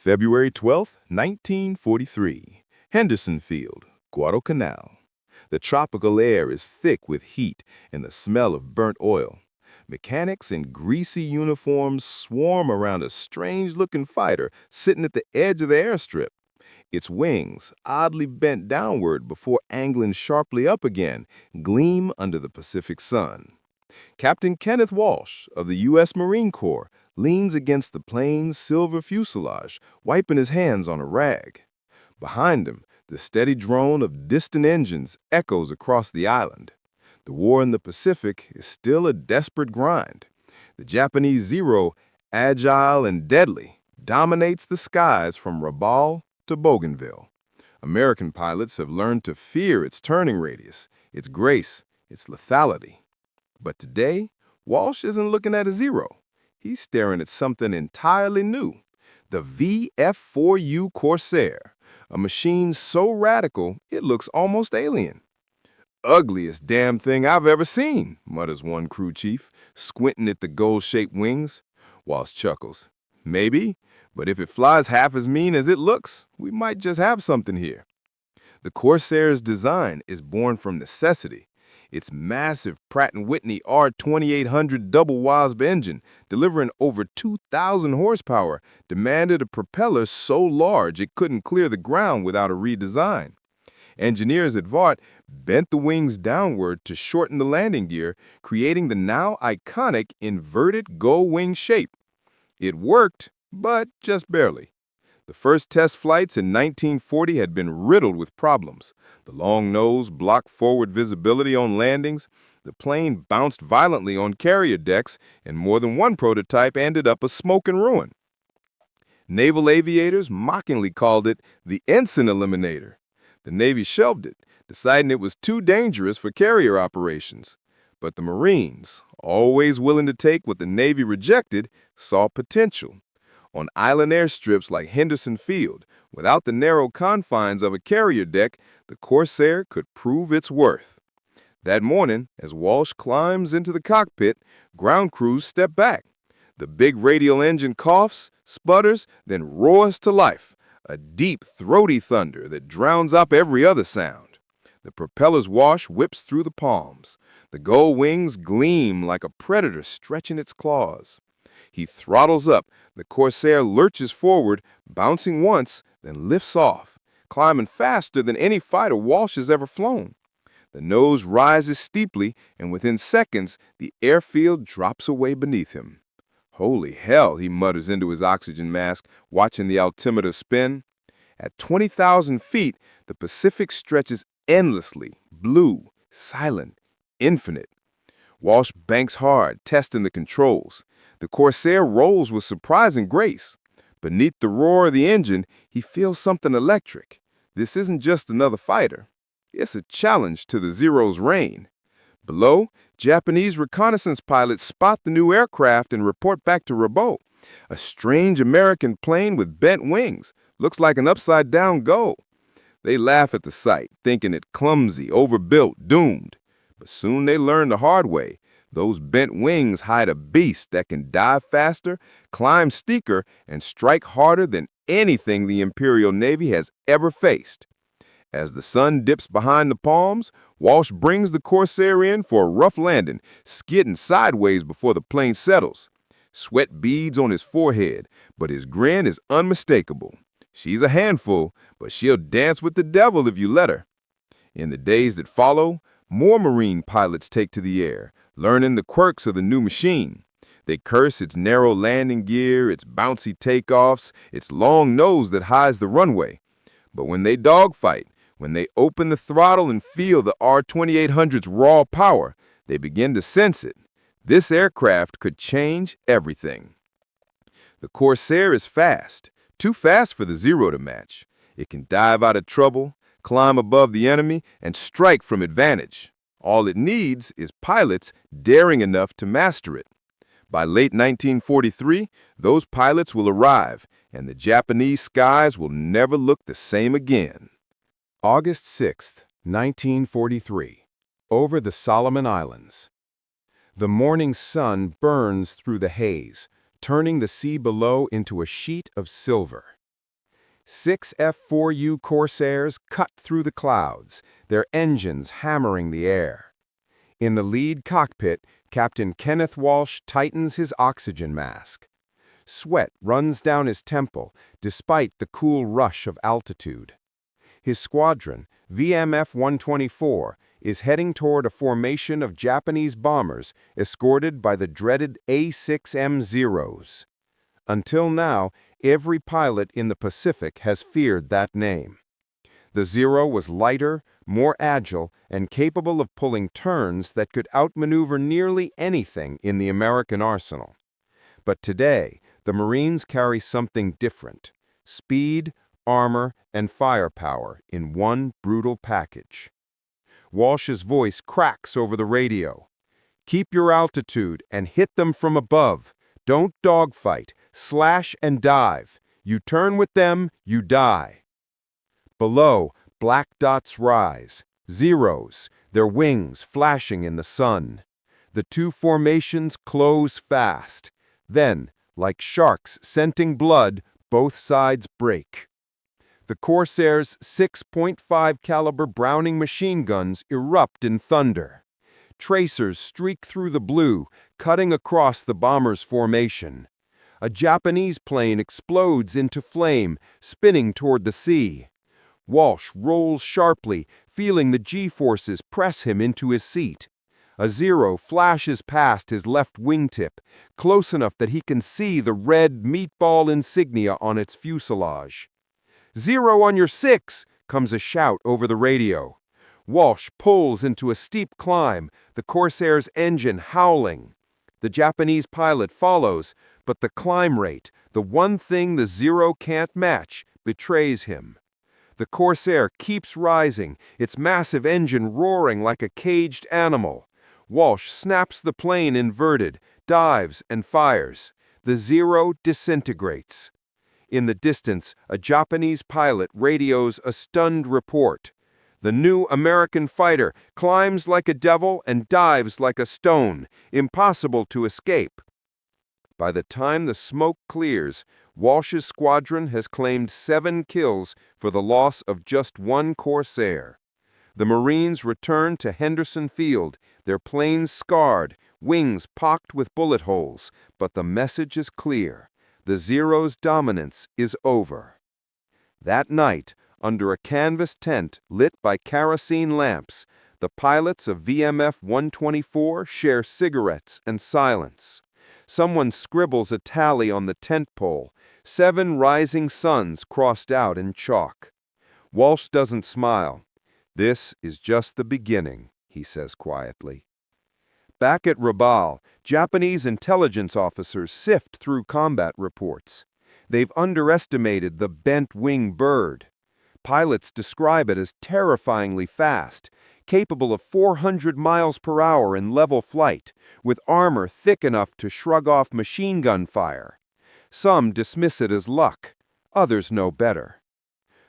February 12, 1943, Henderson Field, Guadalcanal. The tropical air is thick with heat and the smell of burnt oil. Mechanics in greasy uniforms swarm around a strange-looking fighter sitting at the edge of the airstrip. Its wings, oddly bent downward before angling sharply up again, gleam under the Pacific sun. Captain Kenneth Walsh of the U.S. Marine Corps leans against the plane's silver fuselage, wiping his hands on a rag. Behind him, the steady drone of distant engines echoes across the island. The war in the Pacific is still a desperate grind. The Japanese Zero, agile and deadly, dominates the skies from Rabaul to Bougainville. American pilots have learned to fear its turning radius, its grace, its lethality. But today, Walsh isn't looking at a Zero. He's staring at something entirely new, the F4U Corsair, a machine so radical it looks almost alien. "Ugliest damn thing I've ever seen," mutters one crew chief, squinting at the gold-shaped wings. Walsh chuckles. "Maybe, but if it flies half as mean as it looks, we might just have something here." The Corsair's design is born from necessity. Its massive Pratt Whitney R-2800 double-WASP engine, delivering over 2,000 horsepower, demanded a propeller so large it couldn't clear the ground without a redesign. Engineers at Vought bent the wings downward to shorten the landing gear, creating the now iconic inverted gull-wing shape. It worked, but just barely. The first test flights in 1940 had been riddled with problems. The long nose blocked forward visibility on landings, the plane bounced violently on carrier decks, and more than one prototype ended up a smoking ruin. Naval aviators mockingly called it the ensign eliminator. The Navy shelved it, deciding it was too dangerous for carrier operations. But the Marines, always willing to take what the Navy rejected, saw potential. On island airstrips like Henderson Field, without the narrow confines of a carrier deck, the Corsair could prove its worth. That morning, as Walsh climbs into the cockpit, ground crews step back. The big radial engine coughs, sputters, then roars to life, a deep, throaty thunder that drowns out every other sound. The propeller's wash whips through the palms. The gull wings gleam like a predator stretching its claws. He throttles up. The Corsair lurches forward, bouncing once, then lifts off, climbing faster than any fighter Walsh has ever flown. The nose rises steeply, and within seconds, the airfield drops away beneath him. "Holy hell," he mutters into his oxygen mask, watching the altimeter spin. At 20,000 feet, the Pacific stretches endlessly, blue, silent, infinite. Walsh banks hard, testing the controls. The Corsair rolls with surprising grace. Beneath the roar of the engine, he feels something electric. This isn't just another fighter. It's a challenge to the Zero's reign. Below, Japanese reconnaissance pilots spot the new aircraft and report back to Rabaul. A strange American plane with bent wings. Looks like an upside-down gull. They laugh at the sight, thinking it clumsy, overbuilt, doomed. But soon they learn the hard way. Those bent wings hide a beast that can dive faster, climb steeper, and strike harder than anything the Imperial Navy has ever faced. As the sun dips behind the palms, Walsh brings the Corsair in for a rough landing, skidding sideways before the plane settles. Sweat beads on his forehead, but his grin is unmistakable. She's a handful, but she'll dance with the devil if you let her. In the days that follow, more Marine pilots take to the air, learning the quirks of the new machine. They curse its narrow landing gear, its bouncy takeoffs, its long nose that hides the runway. But when they dogfight, when they open the throttle and feel the R-2800's raw power, they begin to sense it. This aircraft could change everything. The Corsair is fast, too fast for the Zero to match. It can dive out of trouble, climb above the enemy, and strike from advantage. All it needs is pilots daring enough to master it. By late 1943, those pilots will arrive, and the Japanese skies will never look the same again. August 6, 1943. Over the Solomon Islands. The morning sun burns through the haze, turning the sea below into a sheet of silver. 6 F4U Corsairs cut through the clouds, their engines hammering the air. In the lead cockpit, Captain Kenneth Walsh tightens his oxygen mask. Sweat runs down his temple, despite the cool rush of altitude. His squadron, VMF 124, is heading toward a formation of Japanese bombers escorted by the dreaded A6M Zeros. Until now, every pilot in the Pacific has feared that name. The Zero was lighter, more agile, and capable of pulling turns that could outmaneuver nearly anything in the American arsenal. But today, the Marines carry something different: speed, armor, and firepower in one brutal package. Walsh's voice cracks over the radio. "Keep your altitude and hit them from above. Don't dogfight, slash and dive. You turn with them, you die." Below, black dots rise, Zeros, their wings flashing in the sun. The two formations close fast. Then, like sharks scenting blood, both sides break. The Corsair's 6.5 caliber Browning machine guns erupt in thunder. Tracers streak through the blue, cutting across the bomber's formation. A Japanese plane explodes into flame, spinning toward the sea. Walsh rolls sharply, feeling the G-forces press him into his seat. A Zero flashes past his left wingtip, close enough that he can see the red meatball insignia on its fuselage. "Zero on your 6!" comes a shout over the radio. Walsh pulls into a steep climb, the Corsair's engine howling. The Japanese pilot follows, but the climb rate, the one thing the Zero can't match, betrays him. The Corsair keeps rising, its massive engine roaring like a caged animal. Walsh snaps the plane inverted, dives, and fires. The Zero disintegrates. In the distance, a Japanese pilot radios a stunned report. The new American fighter climbs like a devil and dives like a stone, impossible to escape. By the time the smoke clears, Walsh's squadron has claimed 7 kills for the loss of just one Corsair. The Marines return to Henderson Field, their planes scarred, wings pocked with bullet holes, but the message is clear: the Zero's dominance is over. That night, under a canvas tent lit by kerosene lamps, the pilots of VMF 124 share cigarettes and silence. Someone scribbles a tally on the tent pole, 7 rising suns crossed out in chalk. Walsh doesn't smile. "This is just the beginning," he says quietly. Back at Rabaul, Japanese intelligence officers sift through combat reports. They've underestimated the bent-wing bird. Pilots describe it as terrifyingly fast, capable of 400 miles per hour in level flight, with armor thick enough to shrug off machine gun fire. Some dismiss it as luck, others know better.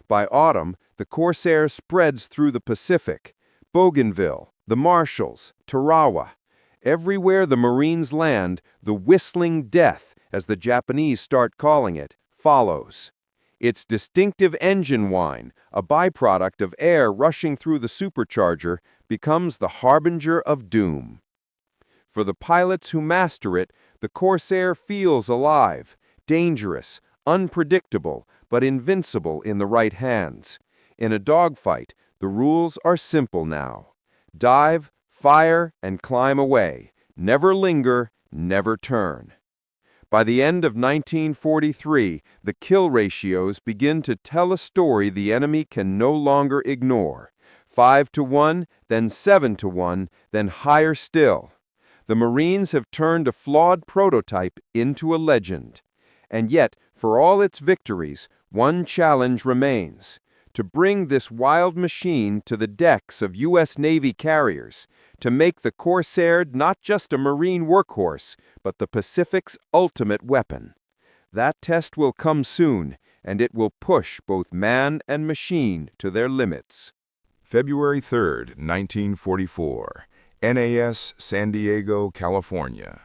By autumn, the Corsair spreads through the Pacific: Bougainville, the Marshalls, Tarawa. Everywhere the Marines land, the whistling death, as the Japanese start calling it, follows. Its distinctive engine whine, a byproduct of air rushing through the supercharger, becomes the harbinger of doom. For the pilots who master it, the Corsair feels alive, dangerous, unpredictable, but invincible in the right hands. In a dogfight, the rules are simple now: dive, fire, and climb away. Never linger, never turn. By the end of 1943, the kill ratios begin to tell a story the enemy can no longer ignore. 5-1, then 7-1, then higher still. The Marines have turned a flawed prototype into a legend. And yet, for all its victories, one challenge remains: to bring this wild machine to the decks of U.S. Navy carriers, to make the Corsair not just a Marine workhorse, but the Pacific's ultimate weapon. That test will come soon, and it will push both man and machine to their limits. February 3, 1944, NAS San Diego, California.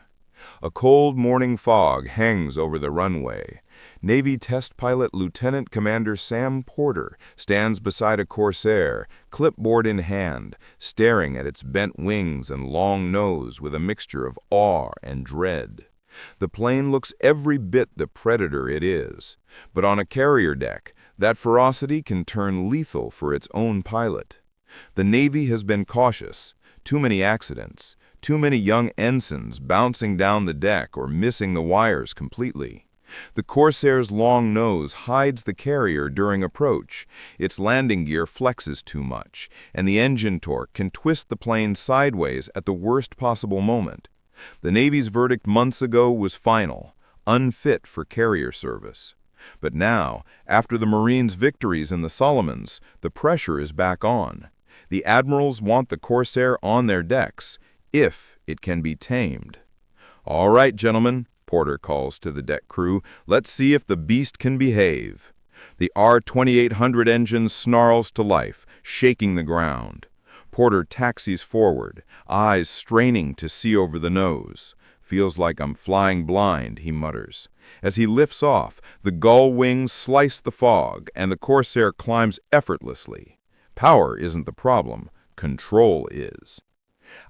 A cold morning fog hangs over the runway, Navy test pilot Lieutenant Commander Sam Porter stands beside a Corsair, clipboard in hand, staring at its bent wings and long nose with a mixture of awe and dread. The plane looks every bit the predator it is, but on a carrier deck, that ferocity can turn lethal for its own pilot. The Navy has been cautious. Too many accidents, too many young ensigns bouncing down the deck or missing the wires completely. The Corsair's long nose hides the carrier during approach, its landing gear flexes too much, and the engine torque can twist the plane sideways at the worst possible moment. The Navy's verdict months ago was final, unfit for carrier service. But now, after the Marines' victories in the Solomons, the pressure is back on. The admirals want the Corsair on their decks, if it can be tamed. "All right, gentlemen," Porter calls to the deck crew, "let's see if the beast can behave." The R-2800 engine snarls to life, shaking the ground. Porter taxis forward, eyes straining to see over the nose. "Feels like I'm flying blind," he mutters. As he lifts off, the gull wings slice the fog, and the Corsair climbs effortlessly. Power isn't the problem, control is.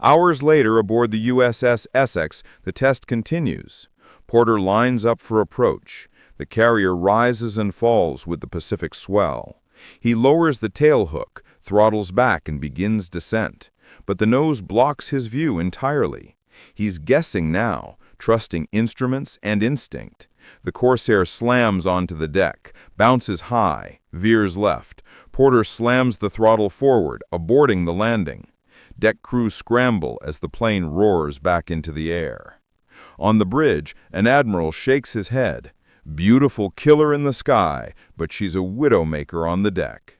Hours later, aboard the USS Essex, the test continues. Porter lines up for approach. The carrier rises and falls with the Pacific swell. He lowers the tail hook, throttles back, and begins descent. But the nose blocks his view entirely. He's guessing now, trusting instruments and instinct. The Corsair slams onto the deck, bounces high, veers left. Porter slams the throttle forward, aborting the landing. Deck crew scramble as the plane roars back into the air. On the bridge, an admiral shakes his head. Beautiful killer in the sky, but she's a widowmaker on the deck.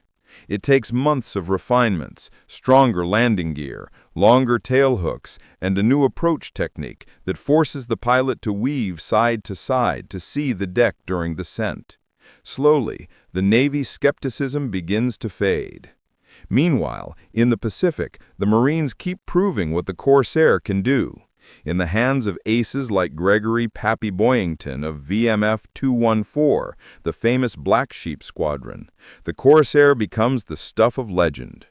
It takes months of refinements, stronger landing gear, longer tail hooks, and a new approach technique that forces the pilot to weave side to side to see the deck during descent. Slowly, the Navy's skepticism begins to fade. Meanwhile, in the Pacific, the Marines keep proving what the Corsair can do. In the hands of aces like Gregory "Pappy" Boyington of VMF 214, the famous Black Sheep Squadron, the Corsair becomes the stuff of legend.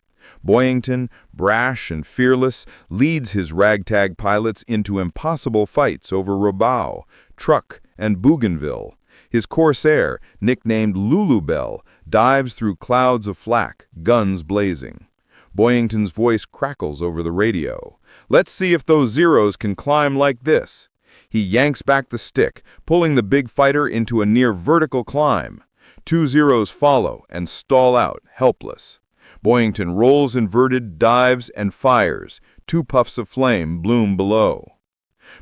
Boyington, brash and fearless, leads his ragtag pilots into impossible fights over Rabaul, Truk, and Bougainville. His Corsair, nicknamed Lulu Bell, dives through clouds of flak, guns blazing. Boyington's voice crackles over the radio. "Let's see if those Zeros can climb like this." He yanks back the stick, pulling the big fighter into a near vertical climb. Two Zeros follow and stall out, helpless. Boyington rolls inverted, dives, and fires. Two puffs of flame bloom below.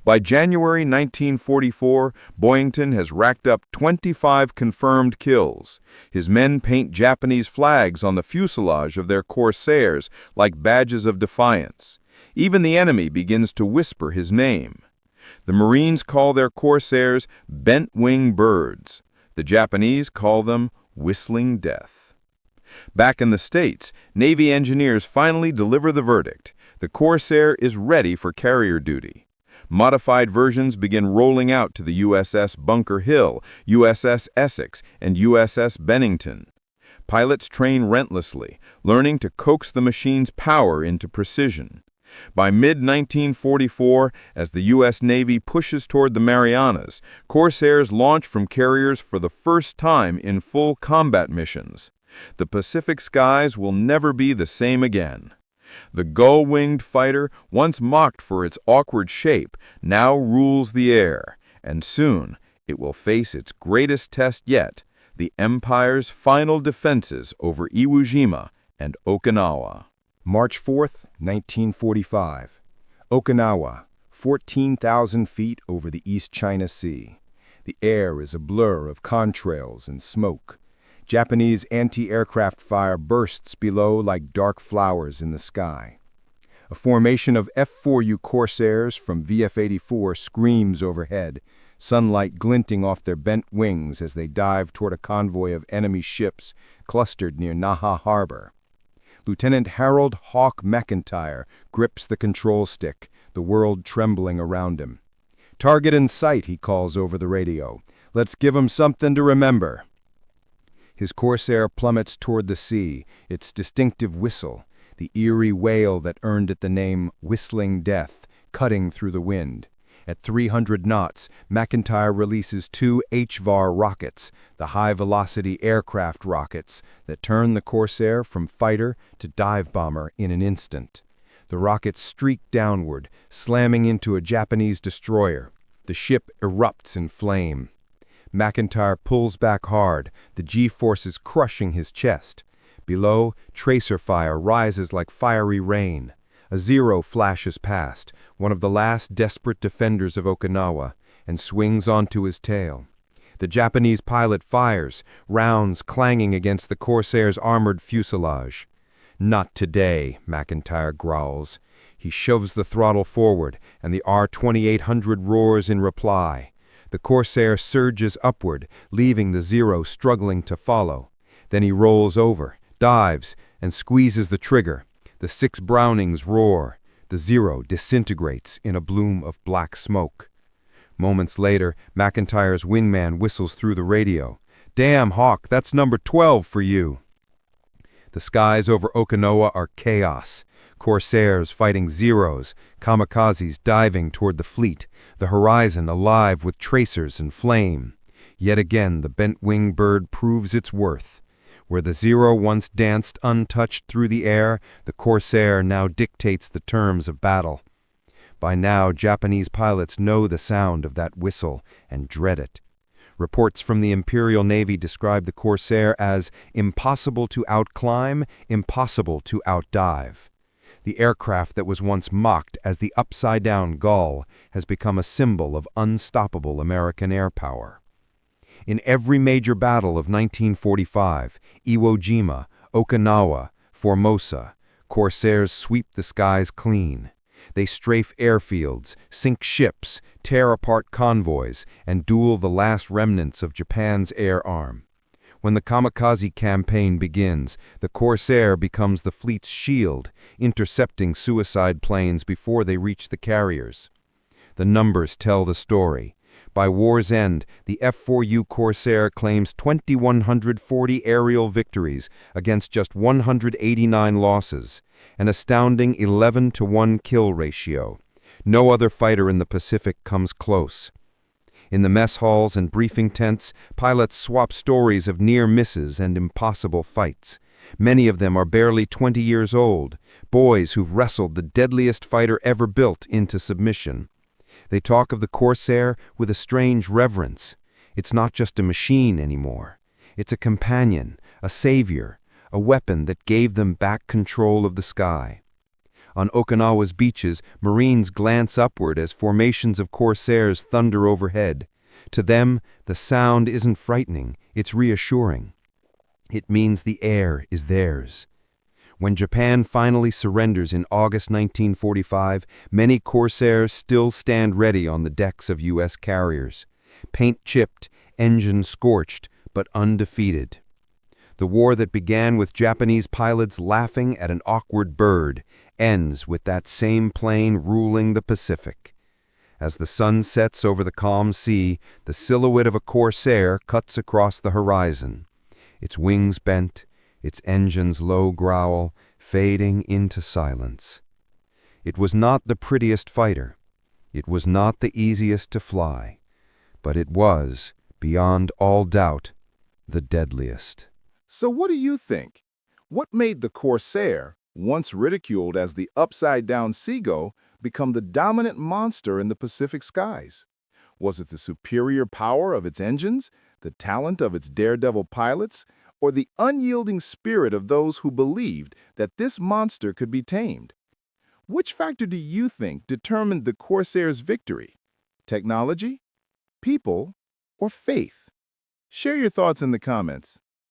By January 1944, Boyington has racked up 25 confirmed kills. His men paint Japanese flags on the fuselage of their Corsairs like badges of defiance. Even the enemy begins to whisper his name. The Marines call their Corsairs bent-wing birds. The Japanese call them whistling death. Back in the States, Navy engineers finally deliver the verdict. The Corsair is ready for carrier duty. Modified versions begin rolling out to the USS Bunker Hill, USS Essex, and USS Bennington. Pilots train relentlessly, learning to coax the machine's power into precision. By mid-1944, as the U.S. Navy pushes toward the Marianas, Corsairs launch from carriers for the first time in full combat missions. The Pacific skies will never be the same again. The gull-winged fighter, once mocked for its awkward shape, now rules the air, and soon it will face its greatest test yet, the Empire's final defenses over Iwo Jima and Okinawa. March 4th, 1945. Okinawa, 14,000 feet over the East China Sea. The air is a blur of contrails and smoke. Japanese anti-aircraft fire bursts below like dark flowers in the sky. A formation of F4U Corsairs from VF-84 screams overhead, sunlight glinting off their bent wings as they dive toward a convoy of enemy ships clustered near Naha Harbor. Lieutenant Harold Hawk McIntyre grips the control stick, the world trembling around him. "Target in sight," he calls over the radio. Let's give 'em something to remember. His Corsair plummets toward the sea, its distinctive whistle, the eerie wail that earned it the name Whistling Death, cutting through the wind. At 300 knots, McIntyre releases two HVAR rockets, the high-velocity aircraft rockets, that turn the Corsair from fighter to dive bomber in an instant. The rockets streak downward, slamming into a Japanese destroyer. The ship erupts in flame. McIntyre pulls back hard, the G-forces crushing his chest. Below, tracer fire rises like fiery rain. A Zero flashes past, one of the last desperate defenders of Okinawa, and swings onto his tail. The Japanese pilot fires, rounds clanging against the Corsair's armored fuselage. "Not today," McIntyre growls. He shoves the throttle forward, and the R-2800 roars in reply. The Corsair surges upward, leaving the Zero struggling to follow. Then he rolls over, dives, and squeezes the trigger. The 6 Brownings roar. The Zero disintegrates in a bloom of black smoke. Moments later, McIntyre's wingman whistles through the radio. "Damn, Hawk, that's number 12 for you." The skies over Okinawa are chaos. Corsairs fighting Zeros, kamikazes diving toward the fleet, the horizon alive with tracers and flame. Yet again the bent-wing bird proves its worth. Where the Zero once danced untouched through the air, the Corsair now dictates the terms of battle. By now, Japanese pilots know the sound of that whistle and dread it. Reports from the Imperial Navy describe the Corsair as impossible to outclimb, impossible to outdive. The aircraft that was once mocked as the upside-down gull has become a symbol of unstoppable American air power. In every major battle of 1945, Iwo Jima, Okinawa, Formosa, Corsairs sweep the skies clean. They strafe airfields, sink ships, tear apart convoys, and duel the last remnants of Japan's air arm. When the kamikaze campaign begins, the Corsair becomes the fleet's shield, intercepting suicide planes before they reach the carriers. The numbers tell the story. By war's end, the F4U Corsair claims 2,140 aerial victories against just 189 losses, an astounding 11-to-1 kill ratio. No other fighter in the Pacific comes close. In the mess halls and briefing tents, pilots swap stories of near misses and impossible fights. Many of them are barely 20 years old, boys who've wrestled the deadliest fighter ever built into submission. They talk of the Corsair with a strange reverence. It's not just a machine anymore. It's a companion, a savior, a weapon that gave them back control of the sky. On Okinawa's beaches, Marines glance upward as formations of Corsairs thunder overhead. To them, the sound isn't frightening, it's reassuring. It means the air is theirs. When Japan finally surrenders in August 1945, many Corsairs still stand ready on the decks of U.S. carriers. Paint chipped, engine scorched, but undefeated. The war that began with Japanese pilots laughing at an awkward bird ends with that same plane ruling the Pacific. As the sun sets over the calm sea, the silhouette of a Corsair cuts across the horizon. Its wings bent, its engine's low growl fading into silence. It was not the prettiest fighter. It was not the easiest to fly. But it was, beyond all doubt, the deadliest. So what do you think? What made the Corsair, once ridiculed as the upside-down seagull, become the dominant monster in the Pacific skies? Was it the superior power of its engines, the talent of its daredevil pilots, or the unyielding spirit of those who believed that this monster could be tamed? Which factor do you think determined the Corsair's victory? Technology, people, or faith? Share your thoughts in the comments.